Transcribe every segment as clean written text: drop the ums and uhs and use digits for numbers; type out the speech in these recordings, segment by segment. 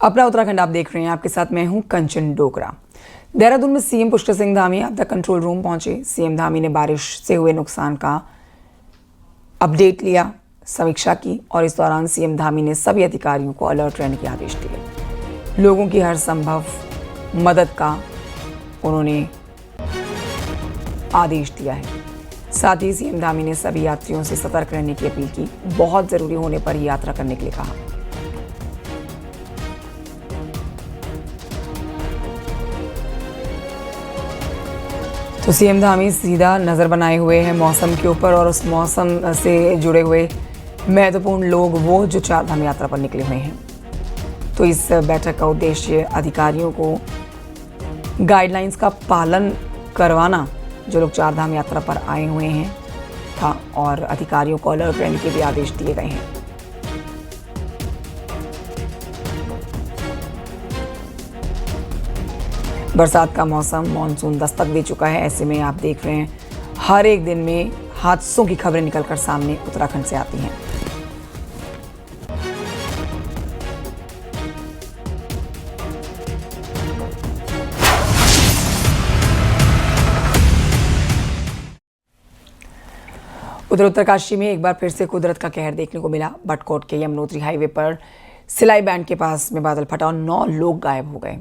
अपना उत्तराखंड आप देख रहे हैं, आपके साथ मैं हूं कंचन डोगरा। देहरादून में सीएम पुष्कर सिंह धामी आपदा कंट्रोल रूम पहुंचे। सीएम धामी ने बारिश से हुए नुकसान का अपडेट लिया, समीक्षा की और इस दौरान सीएम धामी ने सभी अधिकारियों को अलर्ट रहने के आदेश दिए। लोगों की हर संभव मदद का उन्होंने आदेश दिया है। साथ ही सीएम धामी ने सभी यात्रियों से सतर्क रहने की अपील की, बहुत जरूरी होने पर ही यात्रा करने के लिए कहा। तो सीएम धामी सीधा नज़र बनाए हुए हैं मौसम के ऊपर और उस मौसम से जुड़े हुए महत्वपूर्ण लोग वो जो चारधाम यात्रा पर निकले हुए हैं। तो इस बैठक का उद्देश्य अधिकारियों को गाइडलाइंस का पालन करवाना, जो लोग चारधाम यात्रा पर आए हुए हैं था, और अधिकारियों को अलर्ट रहने के भी आदेश दिए गए हैं। बरसात का मौसम, मानसून दस्तक दे चुका है। ऐसे में आप देख रहे हैं हर एक दिन में हादसों की खबरें निकलकर सामने उत्तराखंड से आती हैं। उधर उत्तरकाशी में एक बार फिर से कुदरत का कहर देखने को मिला। बटकोट के यमुनोत्री हाईवे पर सिलाई बैंड के पास में बादल फटा और 9 लोग गायब हो गए।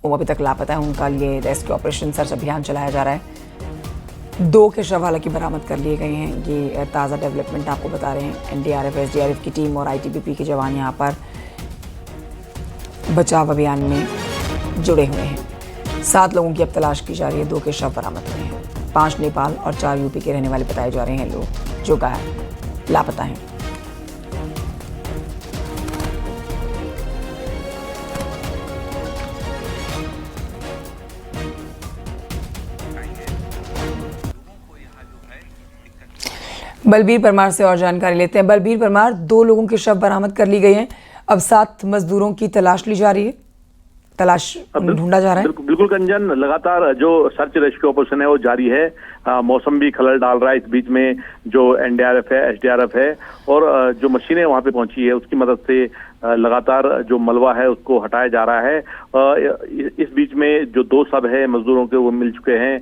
वो अभी तक लापता है। उनका लिए रेस्क्यू ऑपरेशन सर्च अभियान चलाया जा रहा है। 2 के शव हालांकि बरामद कर लिए गए हैं। ये ताज़ा डेवलपमेंट आपको बता रहे हैं। एनडीआरएफ, एसडीआरएफ की टीम और आईटीबीपी के जवान यहाँ पर बचाव अभियान में जुड़े हुए हैं। 7 लोगों की अब तलाश की जा रही है। 2 के शव बरामद हुए हैं। 5 नेपाल और 4 यूपी के रहने वाले बताए जा रहे हैं लोग जो लापता हैं। बलबीर परमार से और जानकारी लेते हैं। बलबीर परमार, 2 लोगों के शव बरामद कर ली गई हैं। अब 7 मजदूरों की तलाश ली जा रही है, ढूंढा जा रहा है। बिल्कुल कंचन, लगातार जो सर्च रेस्क्यू ऑपरेशन है वो जारी है। मौसम भी खलल डाल रहा है। इस बीच में जो एनडीआरएफ है, एसडीआरएफ है और जो मशीनें वहां पे पहुंची है उसकी मदद से लगातार जो मलबा है उसको हटाया जा रहा है। इस बीच में जो 2 शव है मजदूरों के वो मिल चुके हैं।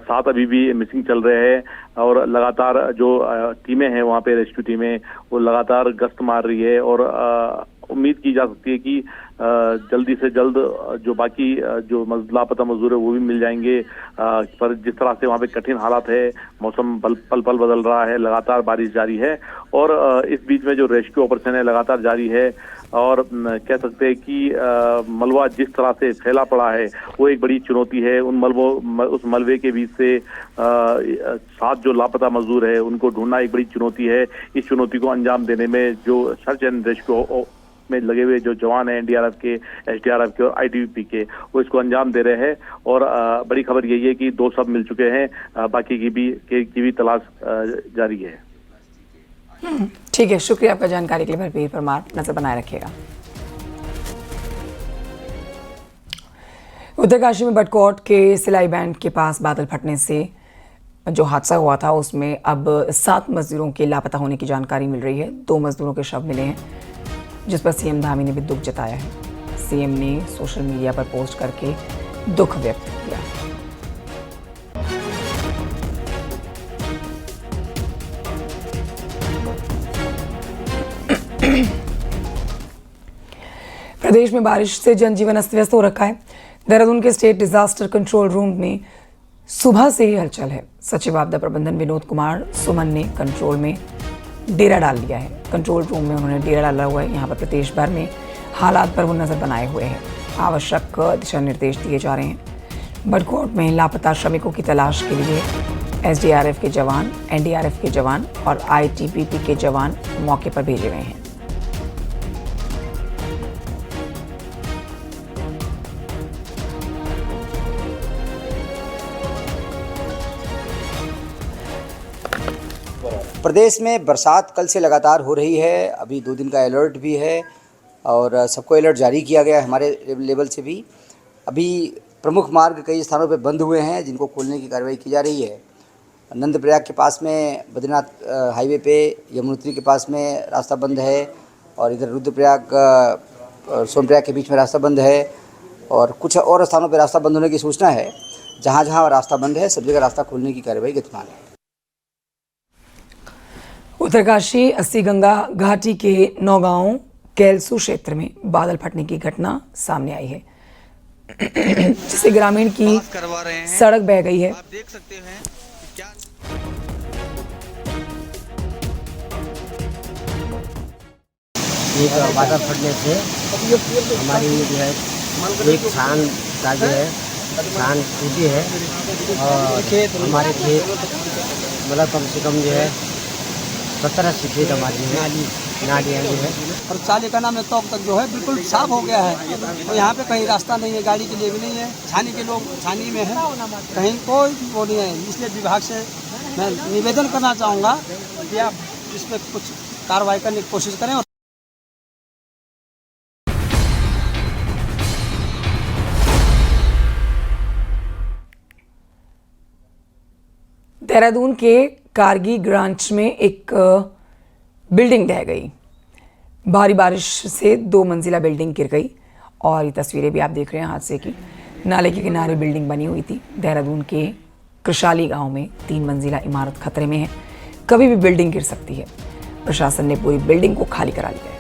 7 अभी भी मिसिंग चल रहे हैं और लगातार जो टीमें हैं वहां पे, रेस्क्यू टीमें, वो लगातार गश्त मार रही है और उम्मीद की जा सकती है कि जल्दी से जल्द जो बाकी जो लापता मजदूर है वो भी मिल जाएंगे। पर जिस तरह से वहाँ पे कठिन हालात है, मौसम पल पल बदल रहा है, लगातार बारिश जारी है और इस बीच में जो रेस्क्यू ऑपरेशन है लगातार जारी है। और कह सकते हैं कि मलबा जिस तरह से फैला पड़ा है वो एक बड़ी चुनौती है। उस मलबे के बीच से 7 जो लापता मजदूर है उनको ढूंढना एक बड़ी चुनौती है। इस चुनौती को अंजाम देने में जो सर्च एंड रेस्क्यू में लगे हुए जो जवान हैं, एनडीआरएफ के, एसडीआरएफ के और आईटीबीपी के, वो इसको अंजाम दे रहे हैं। और बड़ी खबर यही है कि 2 शव मिल चुके हैं, बाकी की भी तलाश जारी है। ठीक है, शुक्रिया आपका जानकारी के लिए बलबीर परमार। नजर बनाए रखिएगा। उत्तरकाशी में बटकोट के सिलाई बैंड के पास बादल फटने से जो हादसा हुआ था उसमें अब 7 मजदूरों के लापता होने की जानकारी मिल रही है। 2 मजदूरों के शव मिले हैं, जिस पर सीएम धामी ने भी दुख जताया है। सीएम ने सोशल मीडिया पर पोस्ट करके दुख व्यक्त किया। प्रदेश में बारिश से जनजीवन अस्त व्यस्त हो रखा है। देहरादून के स्टेट डिजास्टर कंट्रोल रूम में सुबह से ही हलचल है। सचिव आपदा प्रबंधन विनोद कुमार सुमन ने कंट्रोल में डेरा डाल लिया है। कंट्रोल रूम में उन्होंने डेरा डाला हुआ है। यहाँ पर प्रदेश भर में हालात पर वो नज़र बनाए हुए हैं। आवश्यक दिशा निर्देश दिए जा रहे हैं। बटकोट में लापता श्रमिकों की तलाश के लिए एसडीआरएफ के जवान, एनडीआरएफ के जवान और आईटीबीपी के जवान मौके पर भेजे गए हैं। प्रदेश में बरसात कल से लगातार हो रही है। अभी 2 दिन का अलर्ट भी है और सबको अलर्ट जारी किया गया है हमारे लेवल से भी। अभी प्रमुख मार्ग कई स्थानों पे बंद हुए हैं, जिनको खोलने की कार्रवाई की जा रही है। नंदप्रयाग के पास में बद्रीनाथ हाईवे पे, यमुनोत्री के पास में रास्ता बंद है और इधर रुद्रप्रयाग और सोनप्रयाग के बीच में रास्ता बंद है और कुछ और स्थानों पर रास्ता बंद होने की सूचना है। जहाँ जहाँ रास्ता बंद है सब जगह रास्ता खोलने की कार्रवाई गतिमान है। उत्तरकाशी अस्सी गंगा घाटी के नौगांव कैलसू क्षेत्र में बादल फटने की घटना सामने आई है जिससे ग्रामीण की सड़क बह गई है। आप देख सकते हैं कि क्या एक बादल फटने से हमारी जो है एक छान का जो है छान टूटी है और हमारे खेत मतलब कम से कम जो है 70-80 खेत हमारी नालियाँ जो है और चाले का नाम तक जो है बिल्कुल साफ हो गया है। तो यहाँ पे कहीं रास्ता नहीं है, गाड़ी के लिए भी नहीं है, छानी के लोग छानी में है, कहीं कोई वो नहीं है। इसलिए विभाग से मैं निवेदन करना चाहूँगा कि आप इस पर कुछ कार्रवाई करने की कोशिश करें। देहरादून के कारगी ग्रांच में एक बिल्डिंग ढह गई। भारी बारिश से 2 मंजिला बिल्डिंग गिर गई और ये तस्वीरें भी आप देख रहे हैं हादसे की। नाले के किनारे बिल्डिंग बनी हुई थी। देहरादून के कृशाली गांव में 3 मंजिला इमारत खतरे में है, कभी भी बिल्डिंग गिर सकती है। प्रशासन ने पूरी बिल्डिंग को खाली करा लिया है।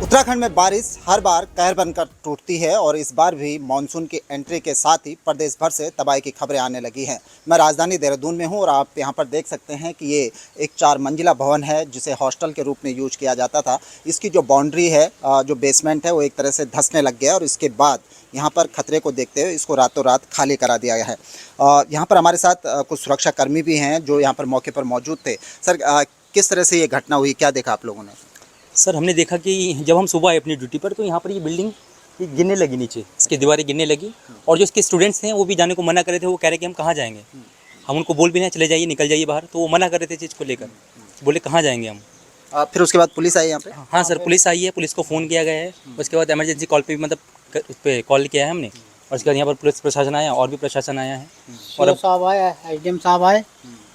उत्तराखंड में बारिश हर बार कहर बनकर टूटती है और इस बार भी मानसून की एंट्री के साथ ही प्रदेश भर से तबाही की खबरें आने लगी हैं। मैं राजधानी देहरादून में हूं और आप यहां पर देख सकते हैं कि ये एक 4 मंजिला भवन है जिसे हॉस्टल के रूप में यूज किया जाता था। इसकी जो बाउंड्री है, जो बेसमेंट है, वो एक तरह से धंसने लग गया और इसके बाद यहाँ पर खतरे को देखते हुए इसको रातों रात खाली करा दिया गया है। यहाँ पर हमारे साथ कुछ सुरक्षा कर्मी भी हैं जो यहाँ पर मौके पर मौजूद थे। सर, किस तरह से ये घटना हुई, क्या देखा आप लोगों ने? सर, हमने देखा कि जब हम सुबह आए अपनी ड्यूटी पर तो यहाँ पर ये बिल्डिंग गिरने लगी, नीचे इसकी दीवारें गिरने लगी और जो इसके स्टूडेंट्स हैं वो भी जाने को मना कर रहे थे। वो कह रहे कि हम कहाँ जाएंगे। हम उनको बोल भी नहीं चले जाइए, निकल जाइए बाहर, तो वो मना कर रहे थे चीज़ को लेकर। बोले कहाँ जाएंगे हम। फिर उसके बाद पुलिस आई यहाँ पे? हाँ सर, पुलिस आई है, पुलिस को फ़ोन किया गया है। उसके बाद इमरजेंसी कॉल पे भी मतलब उस पर कॉल किया है हमने और उसके बाद यहाँ पर पुलिस प्रशासन आया और भी प्रशासन आया है और अब साहब आए, एसडीएम साहब आए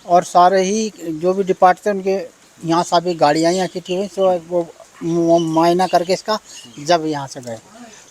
और सारे ही जो भी डिपार्टमेंट थे उनके यहाँ सभी गाड़ियाँ यहाँ की थी, तो वो मुआयना करके इसका जब यहाँ से गए।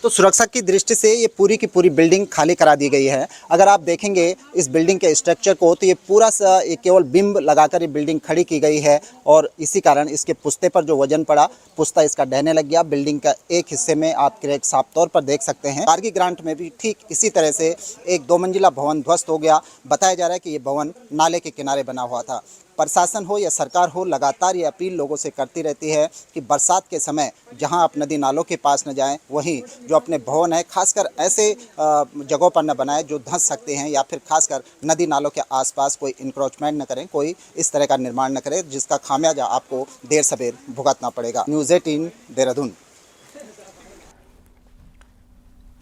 तो सुरक्षा की दृष्टि से ये पूरी की पूरी बिल्डिंग खाली करा दी गई है। अगर आप देखेंगे इस बिल्डिंग के स्ट्रक्चर को तो ये पूरा ये केवल बिंब लगाकर ये बिल्डिंग खड़ी की गई है और इसी कारण इसके पुस्ते पर जो वजन पड़ा, पुस्ता इसका ढहने लग गया। बिल्डिंग का एक हिस्से में आप क्रैक साफ तौर पर देख सकते हैं। कारगी ग्रांट में भी ठीक इसी तरह से एक 2 मंजिला भवन ध्वस्त हो गया। बताया जा रहा है कि ये भवन नाले के किनारे बना हुआ था। प्रशासन हो या सरकार हो, लगातार ये अपील लोगों से करती रहती है कि बरसात के समय जहां आप नदी नालों के पास न जाएं, वहीं जो अपने भवन है खासकर ऐसे जगहों पर न बनाएं जो धंस सकते हैं, या फिर खासकर नदी नालों के आसपास कोई इंक्रोचमेंट न करें, कोई इस तरह का निर्माण न करें जिसका खामियाजा आपको देर सवेर भुगतना पड़ेगा। न्यूज़ 18 देहरादून।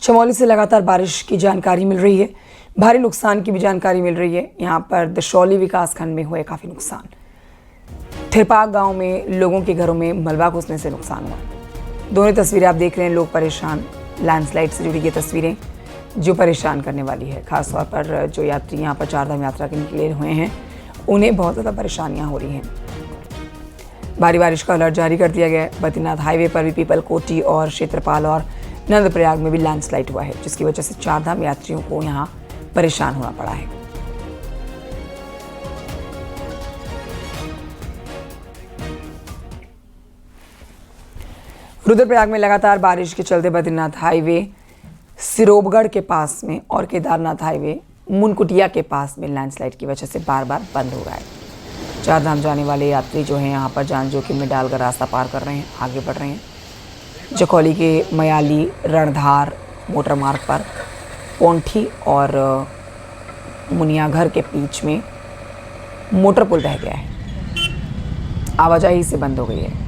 चमोली से लगातार बारिश की जानकारी मिल रही है, भारी नुकसान की भी जानकारी मिल रही है। यहाँ पर दशौली विकासखंड में हुए काफ़ी नुकसान। थिरपाग गांव में लोगों के घरों में मलबा घुसने से नुकसान हुआ। दोनों तस्वीरें आप देख रहे हैं, लोग परेशान। लैंडस्लाइड से जुड़ी ये तस्वीरें जो परेशान करने वाली है। खासतौर पर जो यात्री यहाँ पर चारधाम यात्रा के निकले हुए हैं उन्हें बहुत ज़्यादा परेशानियाँ हो रही हैं। भारी बारिश का अलर्ट जारी कर दिया गया है। बद्रीनाथ हाईवे पर भी पीपलकोटी और क्षेत्रपाल और नंदप्रयाग में भी लैंडस्लाइड हुआ है, जिसकी वजह से चारधाम यात्रियों को यहाँ परेशान होना पड़ा है। रुद्रप्रयाग में लगातार बारिश के चलते बद्रीनाथ हाईवे सिरोबगढ़ के पास में और केदारनाथ हाईवे मुनकुटिया के पास में लैंडस्लाइड की वजह से बार बार बंद हो गया है। चारधाम जाने वाले यात्री जो हैं यहाँ पर जान जोखिम में डालकर रास्ता पार कर रहे हैं, आगे बढ़ रहे हैं। जखौली के मयाली रणधार मोटर मार्ग पर पोंठी और मुनियाघर के बीच में मोटर पुल बह गया है, आवाजाही से बंद हो गई है।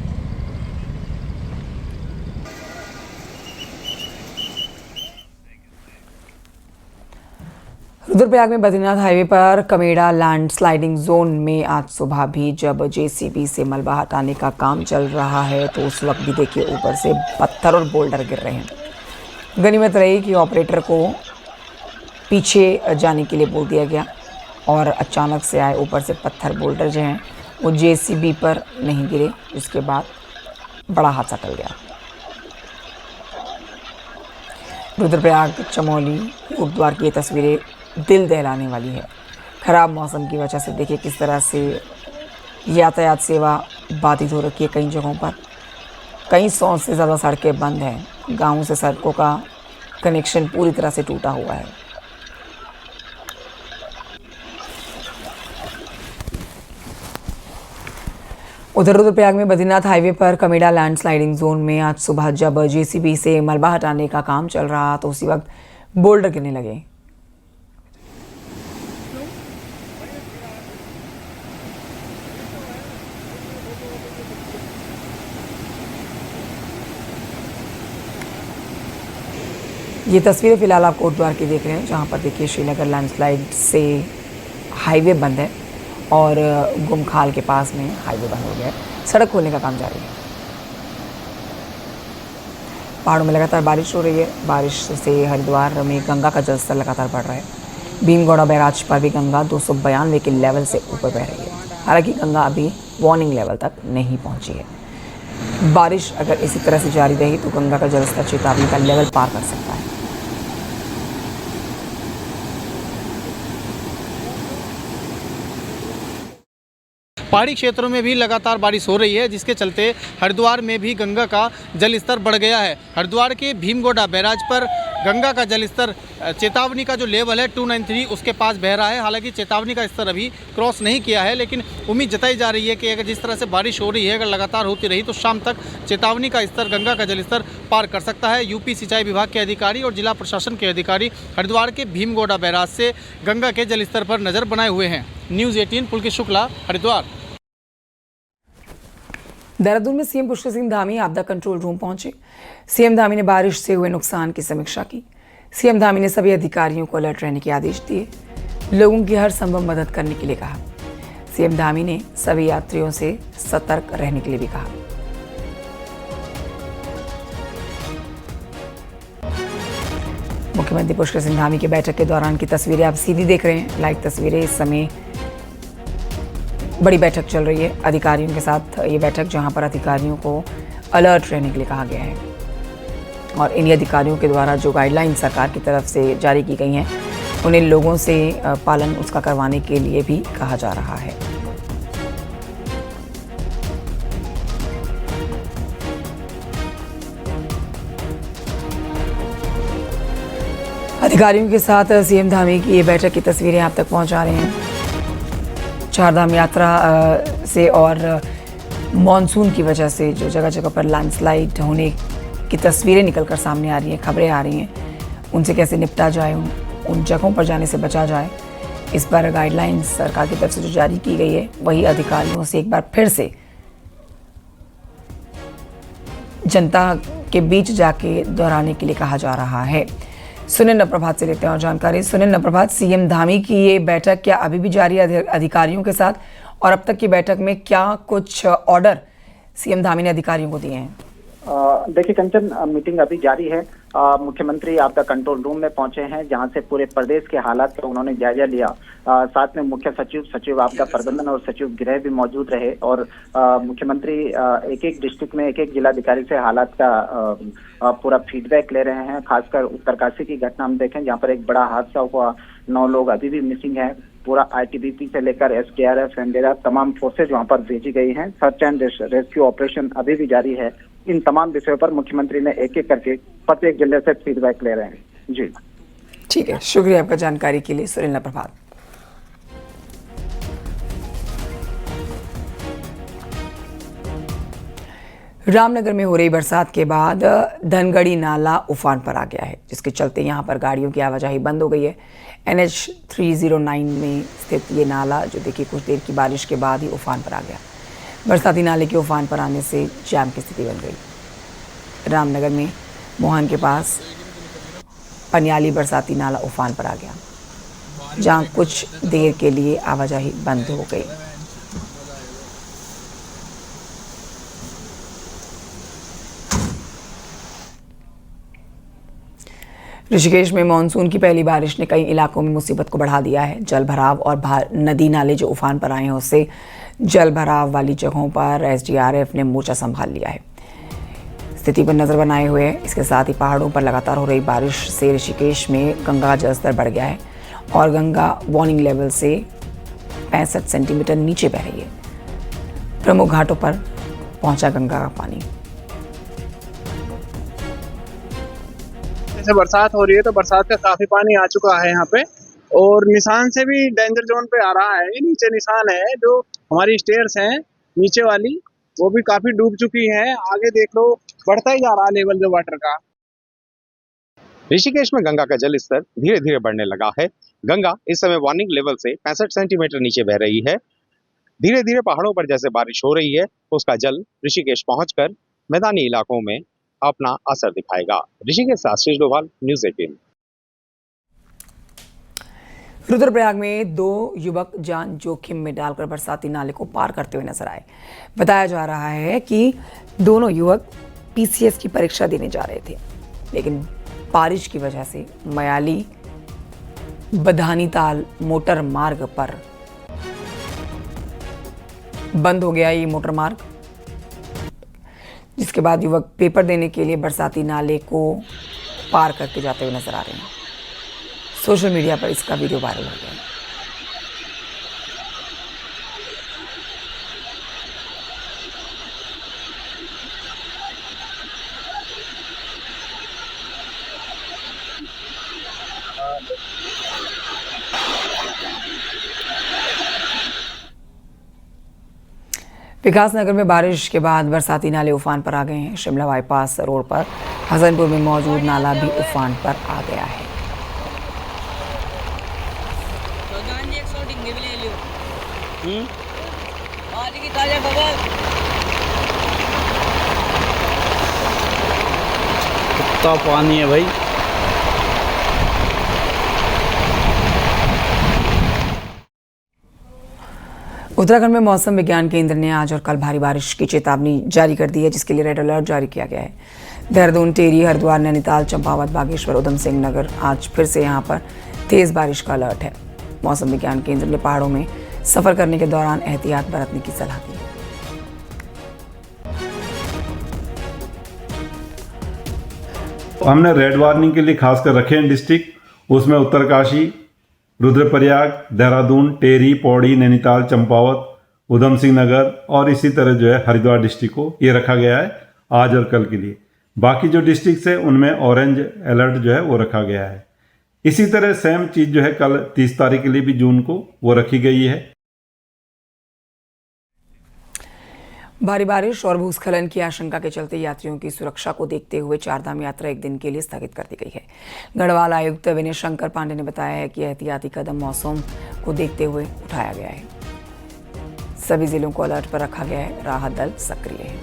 रुद्रप्रयाग में बद्रीनाथ हाईवे पर कमेड़ा लैंड स्लाइडिंग जोन में आज सुबह भी जब जेसीबी से मलबा हटाने का काम चल रहा है तो उस वक्त भी देखिए ऊपर से पत्थर और बोल्डर गिर रहे हैं। गनीमत रही कि ऑपरेटर को पीछे जाने के लिए बोल दिया गया और अचानक से आए ऊपर से पत्थर बोल्डर जो हैं वो जेसीबी पर नहीं गिरे, जिसके बाद बड़ा हादसा टल गया। रुद्रप्रयाग चमोली कोटद्वार की ये तस्वीरें दिल दहलाने वाली है। ख़राब मौसम की वजह से देखिए किस तरह से यातायात सेवा बाधित हो रखी है। कई जगहों पर कई 100 से ज़्यादा सड़कें बंद हैं। गाँवों से सड़कों का कनेक्शन पूरी तरह से टूटा हुआ है। उधर रुद्रप्रयाग में बद्रीनाथ हाईवे पर कमेड़ा लैंड स्लाइडिंग जोन में आज सुबह जब जेसीबी से मलबा हटाने का काम चल रहा तो उसी वक्त बोल्डर गिरने लगे। ये तस्वीरें फिलहाल आप कोटद्वार की देख रहे हैं, जहां पर देखिए श्रीनगर लैंडस्लाइड से हाईवे बंद है और गुमखाल के पास में हाईवे बंद हो गया है। सड़क खोलने का काम जारी है। पहाड़ों में लगातार बारिश हो रही है। बारिश से हरिद्वार में गंगा का जलस्तर लगातार बढ़ रहा है। भीमगौड़ा बैराज पर भी गंगा 292 के लेवल से ऊपर बह रही है। हालांकि गंगा अभी वार्निंग लेवल तक नहीं पहुंची है। बारिश अगर इसी तरह से जारी रही तो गंगा का जलस्तर चेतावनी का लेवल पार कर सकता है। पहाड़ी क्षेत्रों में भी लगातार बारिश हो रही है, जिसके चलते हरिद्वार में भी गंगा का जलस्तर बढ़ गया है। हरिद्वार के भीमगौड़ा बैराज पर गंगा का जलस्तर चेतावनी का जो लेवल है 293 उसके पास बह रहा है। हालांकि चेतावनी का स्तर अभी क्रॉस नहीं किया है, लेकिन उम्मीद जताई जा रही है कि अगर जिस तरह से बारिश हो रही है, अगर लगातार होती रही तो शाम तक चेतावनी का स्तर गंगा का जलस्तर पार कर सकता है। यूपी सिंचाई विभाग के अधिकारी और जिला प्रशासन के अधिकारी हरिद्वार के भीमगौड़ा बैराज से गंगा के जलस्तर पर नज़र बनाए हुए हैं। न्यूज़ 18 पुलकित शुक्ला, हरिद्वार। देहरादून में सीएम पुष्कर सिंह धामी आपदा कंट्रोल रूम पहुंचे। सीएम धामी ने बारिश से हुए नुकसान की समीक्षा की। सीएम धामी ने सभी अधिकारियों को अलर्ट रहने के आदेश दिए, लोगों की हर संभव मदद करने के लिए कहा। सीएम धामी ने सभी यात्रियों से सतर्क रहने के लिए भी कहा। मुख्यमंत्री पुष्कर सिंह धामी की बैठक के दौरान की तस्वीरें आप सीधी देख रहे हैं। लाइव तस्वीरें। इस समय बड़ी बैठक चल रही है अधिकारियों के साथ। ये बैठक जहां पर अधिकारियों को अलर्ट रहने के लिए कहा गया है और इन अधिकारियों के द्वारा जो गाइडलाइन सरकार की तरफ से जारी की गई हैं उन्हें लोगों से पालन उसका करवाने के लिए भी कहा जा रहा है। अधिकारियों के साथ सीएम धामी की ये बैठक की तस्वीरें आप तक पहुंचा रहे हैं। चारधाम यात्रा से और मॉनसून की वजह से जो जगह जगह पर लैंडस्लाइड होने की तस्वीरें निकलकर सामने आ रही हैं, खबरें आ रही हैं, उनसे कैसे निपटा जाए, उन जगहों पर जाने से बचा जाए, इस पर गाइडलाइंस सरकार की तरफ से जो जारी की गई है वही अधिकारियों से एक बार फिर से जनता के बीच जाके दोहराने के लिए कहा जा रहा है। सुनील नप्रभात से लेते हैं और जानकारी। सुनील नप्रभात, सीएम धामी की ये बैठक क्या अभी भी जारी है अधिकारियों के साथ, और अब तक की बैठक में क्या कुछ ऑर्डर सीएम धामी ने अधिकारियों को दिए हैं? देखिए कंचन, मीटिंग अभी जारी है। मुख्यमंत्री आपदा कंट्रोल रूम में पहुंचे हैं, जहां से पूरे प्रदेश के हालात का उन्होंने जायजा लिया। साथ में मुख्य सचिव, सचिव आपदा प्रबंधन और सचिव गृह भी मौजूद रहे और मुख्यमंत्री एक एक डिस्ट्रिक्ट में एक एक जिलाधिकारी से हालात का पूरा फीडबैक ले रहे हैं। खासकर उत्तरकाशी की घटना हम देखें, जहाँ पर एक बड़ा हादसा हुआ, 9 लोग अभी भी मिसिंग है। पूरा आईटीबीपी से लेकर एसडीआरएफ, एनडीआरएफ तमाम फोर्सेज वहां पर भेजी गई हैं। सर्च एंड रेस्क्यू ऑपरेशन अभी भी जारी है। इन तमाम विषयों पर मुख्यमंत्री ने एक एक करके प्रत्येक जिले से फीडबैक ले रहे हैं। जी ठीक है, शुक्रिया आपका जानकारी के लिए सुनील नप्रभात। रामनगर में हो रही बरसात के बाद धनगढ़ी नाला उफान पर आ गया है, जिसके चलते यहां पर गाड़ियों की आवाजाही बंद हो गई है। NH 309 में स्थित ये नाला जो देखिए कुछ देर की बारिश के बाद ही उफान पर आ गया। बरसाती नाले के उफान पर आने से जाम की स्थिति बन गई। रामनगर में मोहन के पास पनियाली बरसाती नाला उफान पर आ गया। जहां कुछ देर के लिए आवाजाही बंद हो गई। ऋषिकेश में मानसून की पहली बारिश ने कई इलाकों में मुसीबत को बढ़ा दिया है। जल भराव और नदी नाले जो उफान पर आए हैं उससे जल भराव वाली जगहों पर एसडीआरएफ ने मोर्चा संभाल लिया है, स्थिति पर नजर बनाए हुए। इसके साथ ही पहाड़ों पर लगातार हो रही बारिश से ऋषिकेश में गंगा का जलस्तर बढ़ गया है और गंगा वार्निंग लेवल से 65 सेंटीमीटर नीचे बह रही है। प्रमुख घाटों पर पहुंचा गंगा का पानी। जैसे बरसात हो रही है तो बरसात का काफी पानी आ चुका है यहाँ पे और निशान से भी डेंजर जोन पे आ रहा है। नीचे निशान है, जो हमारी स्टेयर्स हैं नीचे वाली वो भी काफी डूब चुकी हैं। आगे देख लो, बढ़ता ही जा रहा है लेवल जो वाटर का। ऋषिकेश में गंगा का जल स्तर धीरे धीरे बढ़ने लगा है। गंगा इस समय वार्निंग लेवल से 65 सेंटीमीटर नीचे बह रही है। धीरे धीरे पहाड़ों पर जैसे बारिश हो रही है उसका जल ऋषिकेश पहुंचकर मैदानी इलाकों में अपना असर दिखाएगा। ऋषिकेश से आशीष डोभाल, न्यूज़ 18। रुद्रप्रयाग में 2 युवक जान जोखिम में डालकर बरसाती नाले को पार करते हुए नजर आए। बताया जा रहा है कि दोनों युवक पीसीएस की परीक्षा देने जा रहे थे, लेकिन बारिश की वजह से मयाली बधानीताल मोटर मार्ग पर बंद हो गया ये मोटर मार्ग, जिसके बाद युवक पेपर देने के लिए बरसाती नाले को पार करके जाते हुए नजर आ रहे हैं। सोशल मीडिया पर इसका वीडियो वायरल हो गया है। विकासनगर में बारिश के बाद बरसाती नाले उफान पर आ गए हैं। शिमला बाईपास रोड पर हसनपुर में मौजूद नाला भी उफान पर आ गया है। कितना पानी है भाई। उत्तराखंड में मौसम विज्ञान केंद्र ने आज और कल भारी बारिश की चेतावनी जारी कर दी है, जिसके लिए रेड अलर्ट जारी किया गया है। देहरादून, टेहरी, हरिद्वार, नैनीताल, चंपावत, बागेश्वर, उधम सिंह नगर आज फिर से यहां पर तेज बारिश का अलर्ट है। मौसम विज्ञान केंद्र ने पहाड़ों में सफर करने के दौरान एहतियात बरतने की सलाह दी है। हमने रेड वार्निंग के लिए खासकर रखे हैं डिस्ट्रिक्ट, उसमें उत्तरकाशी, रुद्रप्रयाग, देहरादून, टेहरी, पौड़ी, नैनीताल, चंपावत, उधम सिंह नगर और इसी तरह जो है हरिद्वार डिस्ट्रिक्ट को ये रखा गया है आज और कल के लिए। बाकी जो डिस्ट्रिक्ट है उनमें ऑरेंज अलर्ट जो है वो रखा गया है। इसी तरह सेम चीज़ जो है कल 30 तारीख के लिए भी जून को वो रखी गई है। भारी बारिश और भूस्खलन की आशंका के चलते यात्रियों की सुरक्षा को देखते हुए चारधाम यात्रा एक दिन के लिए स्थगित कर दी गई है। गढ़वाल आयुक्त विनय शंकर पांडे ने बताया है कि एहतियाती कदम मौसम को देखते हुए उठाया गया है। सभी जिलों को अलर्ट पर रखा गया है। राहत दल सक्रिय है।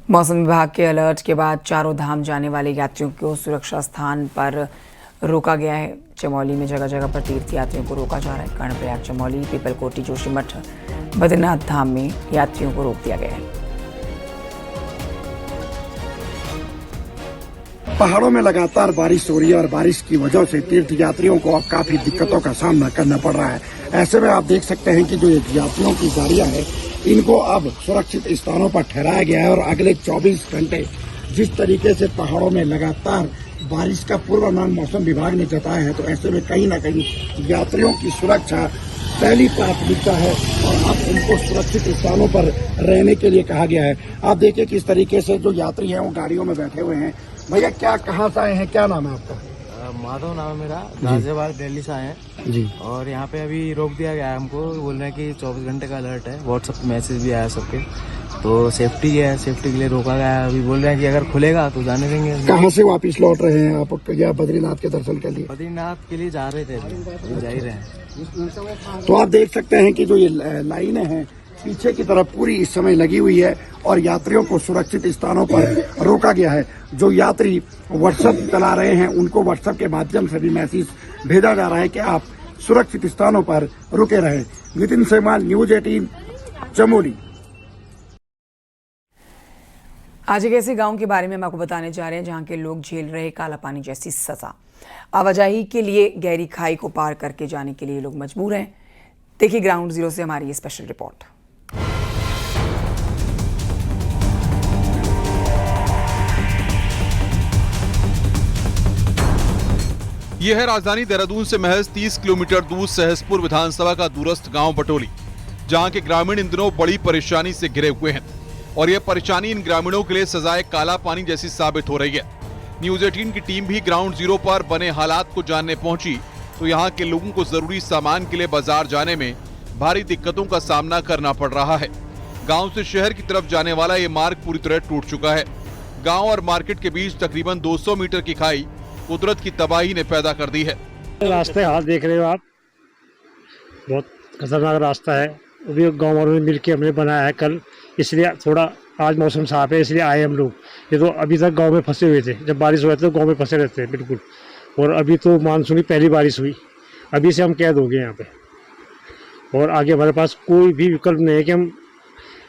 मौसम विभाग के अलर्ट के बाद चारों धाम जाने वाले यात्रियों को सुरक्षा स्थान पर रोका गया है। चमोली में जगह जगह पर तीर्थ यात्रियों को रोका जा रहा है। कर्णप्रयाग, चमोली, पीपलकोटी, जोशीमठ, बद्रीनाथ धाम में यात्रियों को रोक दिया गया है। पहाड़ों में लगातार बारिश हो रही है और बारिश की वजह से तीर्थ यात्रियों को अब काफी दिक्कतों का सामना करना पड़ रहा है। ऐसे में आप देख सकते हैं कि जो यात्रियों की गाड़ियां हैं इनको अब सुरक्षित स्थानों पर ठहराया गया है और अगले 24 घंटे जिस तरीके से पहाड़ों में लगातार बारिश का पूर्वानुमान मौसम विभाग ने जताया है, तो ऐसे में कहीं न कहीं यात्रियों की सुरक्षा पहली प्राथमिकता है और अब उनको सुरक्षित स्थानों पर रहने के लिए कहा गया है। आप देखिए किस तरीके से जो यात्री हैं वो गाड़ियों में बैठे हुए हैं। भैया क्या कहाँ से आए हैं, क्या नाम है आपका? माधव नाम है मेरा, गाजियाबाद दिल्ली से आए हैं जी। और यहाँ पे अभी रोक दिया गया है हमको, बोल रहे हैं कि 24 घंटे का अलर्ट है। व्हाट्सएप पे मैसेज भी आया सबके, तो सेफ्टी है, सेफ्टी के लिए रोका गया है। अभी बोल रहे हैं कि अगर खुलेगा तो जाने देंगे। कहाँ से वापस लौट रहे हैं आप? या बद्रीनाथ के दर्शन के लिए? बद्रीनाथ के लिए जा रहे थे, अभी जा ही रहे हैं। तो आप देख सकते हैं कि जो ये लाइनें हैं पीछे की तरफ पूरी इस समय लगी हुई है और यात्रियों को सुरक्षित स्थानों पर रोका गया है। जो यात्री व्हाट्सएप चला रहे हैं उनको व्हाट्सएप के माध्यम से भी मैसेज भेजा जा रहा है कि आप सुरक्षित स्थानों पर रुके रहें। नितिन सेमाल, न्यूज 18, चमोली। आज एक ऐसे गांव के बारे में हम आपको बताने जा रहे हैं जहां के लोग झेल रहे काला पानी जैसी सजा। आवाजाही के लिए गहरी खाई को पार करके जाने के लिए लोग मजबूर हैं। देखिए ग्राउंड जीरो से हमारी ये स्पेशल रिपोर्ट। यह है राजधानी देहरादून से महज 30 किलोमीटर दूर सहसपुर विधानसभा का दूरस्थ गांव बटोली, जहां के ग्रामीण इन दिनों बड़ी परेशानी से घिरे हुए हैं और यह परेशानी इन ग्रामीणों के लिए सजाए काला पानी जैसी साबित हो रही है। न्यूज 18 की टीम भी ग्राउंड जीरो पर बने हालात को जानने पहुंची तो यहां के लोगों को जरूरी सामान के लिए बाजार जाने में भारी दिक्कतों का सामना करना पड़ रहा है। गांव से शहर की तरफ जाने वाला ये मार्ग पूरी तरह टूट चुका है। गांव और मार्केट के बीच तकरीबन 200 मीटर की खाई कुदरत की तबाही ने पैदा कर दी है। रास्ते हाल देख रहे हो आप, बहुत खतरनाक रास्ता है। अभी गाँव वालों ने मिलकर हमने बनाया है कल, इसलिए थोड़ा आज मौसम साफ है इसलिए आए हम लोग। ये तो अभी तक गांव में फंसे हुए थे, जब बारिश हुआ तो गांव में फंसे रहते हैं बिल्कुल। और अभी तो मानसून की पहली बारिश हुई, अभी से हम कैद हो गए यहाँ पे और आगे हमारे पास कोई भी विकल्प नहीं है कि हम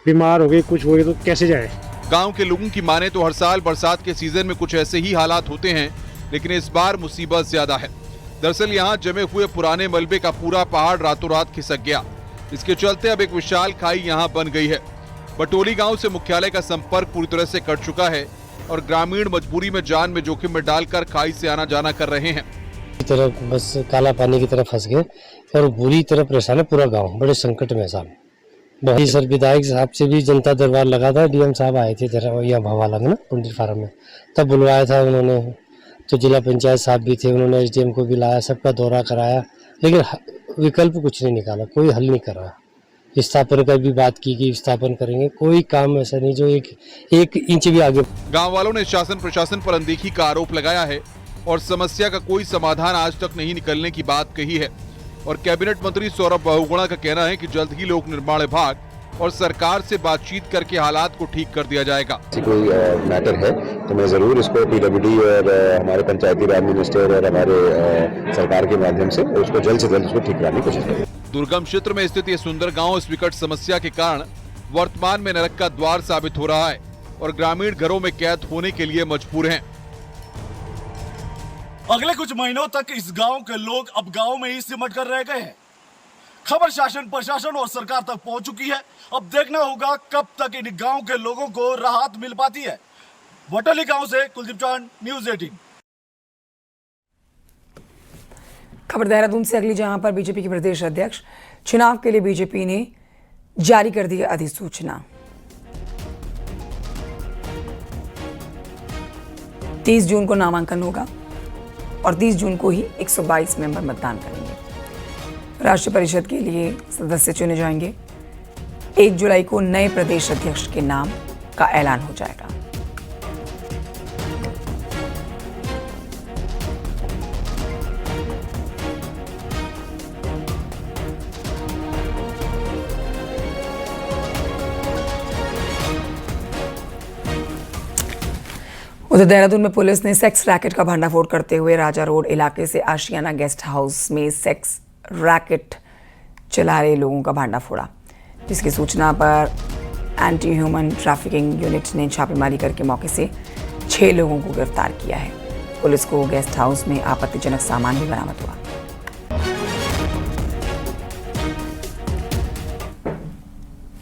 बीमार हो गए कुछ हो गए तो कैसे जाए। गाँव के लोगों की माने तो हर साल बरसात के सीजन में कुछ ऐसे ही हालात होते हैं, लेकिन इस बार मुसीबत ज्यादा है। दरअसल यहाँ जमे हुए पुराने मलबे का पूरा पहाड़ रातों रात खिसक गया। इसके चलते अब एक विशाल खाई यहाँ बन गई है। बटोली गांव से मुख्यालय का संपर्क पूरी तरह से कट चुका है और ग्रामीण मजबूरी में जान में जोखिम में डालकर खाई से आना जाना कर रहे हैं। तरफ बस काला पानी की तरफ फंस गए और बुरी तरह परेशान है पूरा गांव, बड़े संकट में साहब। बहुत सर विधायक साहब से भी जनता दरबार लगा था, डीएम साहब आए थे यहाँ भवाला में ना पुंडीर फार्म में, तब बुलवाया था उन्होंने। तो जिला पंचायत साहब भी थे, उन्होंने एसडीएम को भी लाया, सबका दौरा कराया, लेकिन विकल्प कुछ नहीं निकाला, कोई हल नहीं करा। विस्थापन का भी बात की कि विस्थापन करेंगे, कोई काम ऐसा नहीं जो एक इंच भी आगे। गांव वालों ने शासन प्रशासन पर अनदेखी का आरोप लगाया है और समस्या का कोई समाधान आज तक नहीं निकलने की बात कही है। और कैबिनेट मंत्री सौरभ बहुगुणा का कहना है कि जल्द ही लोक निर्माण विभाग और सरकार से बातचीत करके हालात को ठीक कर दिया जाएगा। कोई मैटर है तो मैं जरूर इसको पीडब्ल्यूडी और हमारे पंचायती राज मिनिस्टर और हमारे सरकार के माध्यम से उसको जल्द से जल्द उसको ठीक कराने की कोशिश करेंगे। दुर्गम क्षेत्र में स्थित ये सुंदर गांव इस विकट समस्या के कारण वर्तमान में नरक का द्वार साबित हो रहा है और ग्रामीण घरों में कैद होने के लिए मजबूर हैं। अगले कुछ महीनों तक इस गांव के लोग अब गांव में ही सिमट कर रह गए हैं। खबर शासन प्रशासन और सरकार तक पहुंच चुकी है। अब देखना होगा कब तक इन गांव के लोगों को राहत मिल पाती है। बटोली गांव से कुलदीप चौहान, न्यूज 18। खबर देहरादून से अगली, जहां पर बीजेपी के प्रदेश अध्यक्ष चुनाव के लिए बीजेपी ने जारी कर दी अधिसूचना। 30 जून को नामांकन होगा और 30 जून को ही 122 मेंबर मतदान करेंगे। राष्ट्रीय परिषद के लिए सदस्य चुने जाएंगे। 1 जुलाई को नए प्रदेश अध्यक्ष के नाम का ऐलान हो जाएगा। उधर देहरादून में पुलिस ने सेक्स रैकेट का भंडाफोड़ करते हुए राजा रोड इलाके से आशियाना गेस्ट हाउस में सेक्स रैकेट चला रहे लोगों का भांडा फोड़ा, जिसकी सूचना पर एंटी ह्यूमन ट्रैफिकिंग यूनिट ने छापेमारी करके मौके से 6 लोगों को गिरफ्तार किया है। पुलिस को गेस्ट हाउस में आपत्तिजनक सामान भी बरामद हुआ।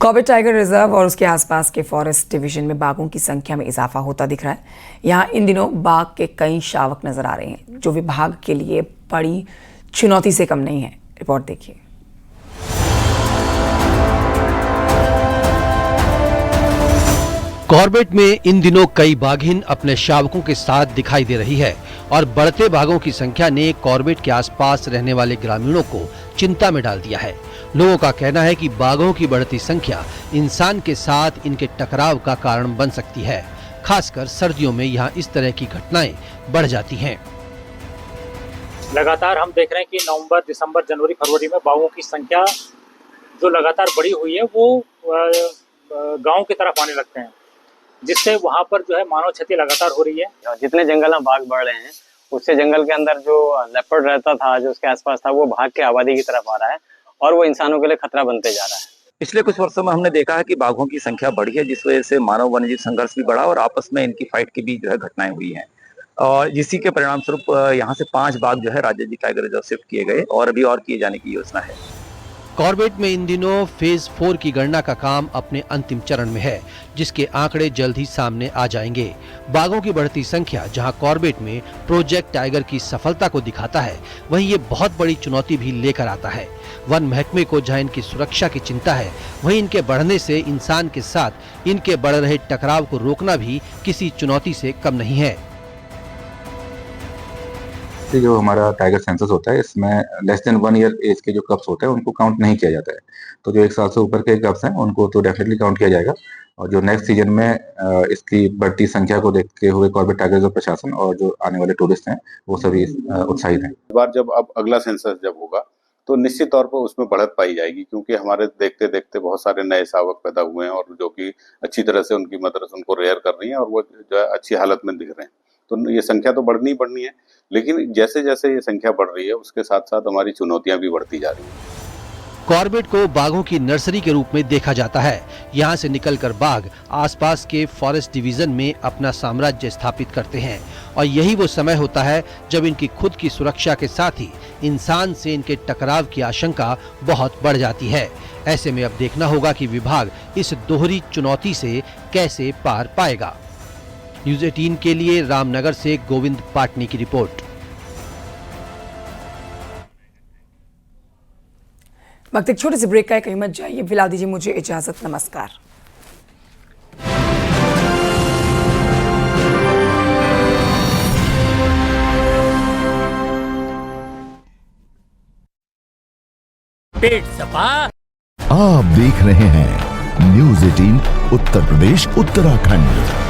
कॉर्बेट टाइगर रिजर्व और उसके आसपास के फॉरेस्ट डिवीजन में बाघों की संख्या में इजाफा होता दिख रहा है। यहाँ इन दिनों बाघ के कई शावक नजर आ रहे हैं, जो विभाग के लिए बड़ी चुनौती से कम नहीं है। रिपोर्ट देखिए। कॉर्बेट में इन दिनों कई बाघिन अपने शावकों के साथ दिखाई दे रही है और बढ़ते बाघों की संख्या ने कॉर्बेट के आसपास रहने वाले ग्रामीणों को चिंता में डाल दिया है। लोगों का कहना है कि बाघों की बढ़ती संख्या इंसान के साथ इनके टकराव का कारण बन सकती है। खासकर सर्दियों में यहाँ इस तरह की घटनाएं बढ़ जाती हैं। लगातार हम देख रहे हैं कि नवंबर, दिसंबर, जनवरी, फरवरी में बाघों की संख्या जो लगातार बढ़ी हुई है वो गांव की तरफ आने लगते हैं, जिससे वहाँ पर जो है मानव क्षति लगातार हो रही है। जितने जंगल में बाघ बढ़ रहे हैं उससे जंगल के अंदर जो लेपर्ड रहता था, जो उसके आसपास था, वो भाग के आबादी की तरफ आ रहा है और वो इंसानों के लिए खतरा बनते जा रहा है। पिछले कुछ वर्षों में हमने देखा है कि बाघों की संख्या बढ़ी है, जिस वजह से मानव वन्यजीव संघर्ष भी बढ़ा और आपस में इनकी फाइट की भी जो है घटनाएं हुई हैं। और इसी के परिणाम स्वरूप यहाँ से 5 बाघ जो है राजाजी टाइगर रिजर्व शिफ्ट किए गए और अभी और किए जाने की योजना है। कॉर्बेट में इन दिनों फेज 4 की गणना का काम अपने अंतिम चरण में है, जिसके आंकड़े जल्द ही सामने आ जाएंगे। बाघों की बढ़ती संख्या जहां कॉर्बेट में प्रोजेक्ट टाइगर की सफलता को दिखाता है, वहीं ये बहुत बड़ी चुनौती भी लेकर आता है। वन महकमे को जहां इनकी सुरक्षा की चिंता है, वहीं इनके बढ़ने से इंसान के साथ इनके बढ़ रहे टकराव को रोकना भी किसी चुनौती से कम नहीं है। जो हमारा टाइगर सेंसस होता है, इसमें लेस देन 1 ईयर एज के जो कप्स होते हैं उनको काउंट नहीं किया जाता है। तो जो 1 साल से ऊपर के कप्स हैं उनको तो डेफिनेटली काउंट किया जाएगा। और जो नेक्स्ट सीजन में इसकी बढ़ती संख्या को देखते हुए कॉर्बेट टाइगर रिजर्व प्रशासन और जो आने वाले टूरिस्ट हैं वो सभी उत्साहित हैं। इस बार जब अब अगला सेंसस जब होगा तो निश्चित तौर पर उसमें बढ़त पाई जाएगी, क्योंकि हमारे देखते देखते बहुत सारे नए शावक पैदा हुए हैं और जो कि अच्छी तरह से उनकी मदर उनको रेयर कर रही हैं और वो जो है अच्छी हालत में दिख रहे हैं। तो ये संख्या तो बढ़नी है, लेकिन जैसे जैसे ये संख्या बढ़ रही है उसके साथ साथ हमारी चुनौतियां भी बढ़ती जा रही हैं। कॉर्बेट को बाघों की नर्सरी के रूप में देखा जाता है। यहाँ से निकलकर बाघ आसपास के फॉरेस्ट डिवीजन में अपना साम्राज्य स्थापित करते हैं और यही वो समय होता है जब इनकी खुद की सुरक्षा के साथ ही इंसान से इनके टकराव की आशंका बहुत बढ़ जाती है। ऐसे में अब देखना होगा कि विभाग इस दोहरी चुनौती से कैसे पार पाएगा। न्यूज़ 18 के लिए रामनगर से गोविंद पाटनी की रिपोर्ट। वक्त एक छोटे से ब्रेक का है, कहीं मत जाइए। फिलहाल दीजिए मुझे इजाजत, नमस्कार। पेट सफा। आप देख रहे हैं न्यूज़ 18 उत्तर प्रदेश उत्तराखंड।